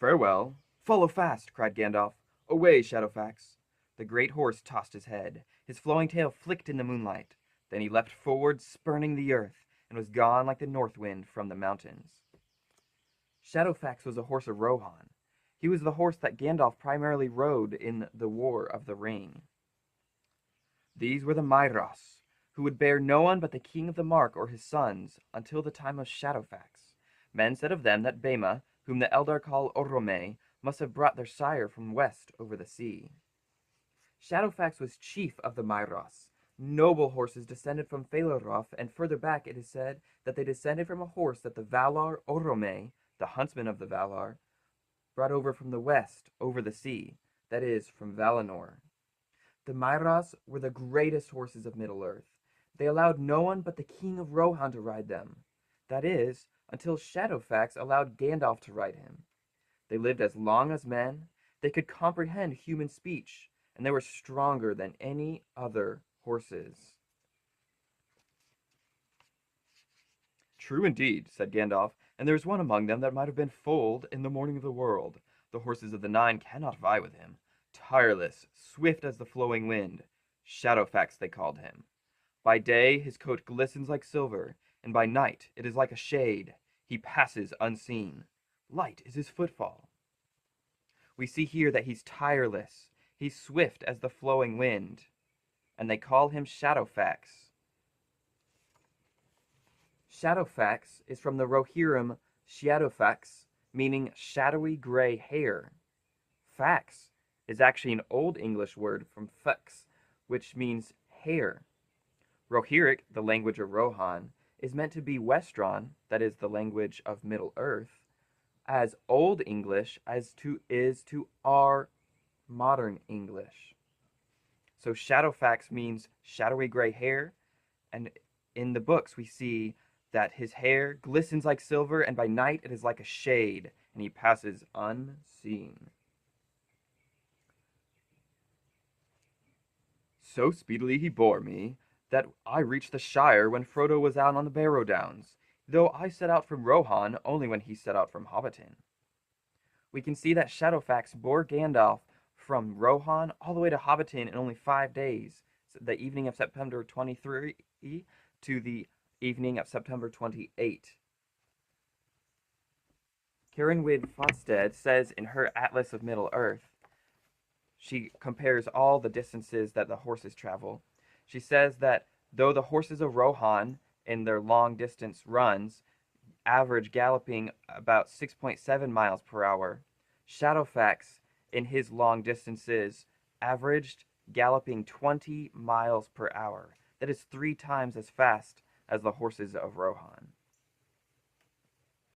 Farewell. Follow fast, cried Gandalf. Away, Shadowfax. The great horse tossed his head. His flowing tail flicked in the moonlight. Then he leapt forward, spurning the earth, and was gone like the north wind from the mountains. Shadowfax was a horse of Rohan. He was the horse that Gandalf primarily rode in the War of the Ring. These were the Maeras, who would bear no one but the king of the Mark or his sons until the time of Shadowfax. Men said of them that Bema, whom the Eldar call Orome, must have brought their sire from west over the sea. Shadowfax was chief of the Maeras, noble horses descended from Felaroth, and further back it is said that they descended from a horse that the Valar Orome, the huntsman of the Valar, brought over from the west over the sea, that is, from Valinor. The Maeras were the greatest horses of Middle-earth. They allowed no one but the king of Rohan to ride them. That is, until Shadowfax allowed Gandalf to ride him. They lived as long as men, they could comprehend human speech, and they were stronger than any other horses. True indeed, said Gandalf, and there is one among them that might have been foaled in the morning of the world. The horses of the Nine cannot vie with him. Tireless, swift as the flowing wind, Shadowfax they called him. By day his coat glistens like silver, and by night it is like a shade. He passes unseen. Light is his footfall. We see here that he's tireless, he's swift as the flowing wind, and they call him Shadowfax. Shadowfax is from the Rohirrim Shadowfax, meaning shadowy gray hair. Fax is actually an Old English word from fax, which means hair. Rohirric, the language of Rohan, is meant to be Westron, that is the language of Middle-earth, as Old English is to our modern English. So Shadowfax means shadowy gray hair, and in the books we see that his hair glistens like silver, and by night it is like a shade, and he passes unseen. So speedily he bore me, that I reached the Shire when Frodo was out on the Barrow Downs, though I set out from Rohan only when he set out from Hobbiton. We can see that Shadowfax bore Gandalf from Rohan all the way to Hobbiton in only 5 days, the evening of September 23 to the evening of September 28. Karen Wyd Fonstad says in her Atlas of Middle-earth, she compares all the distances that the horses travel. She says that though the horses of Rohan in their long distance runs average galloping about 6.7 miles per hour, Shadowfax in his long distances averaged galloping 20 miles per hour. That is 3 times as fast as the horses of Rohan.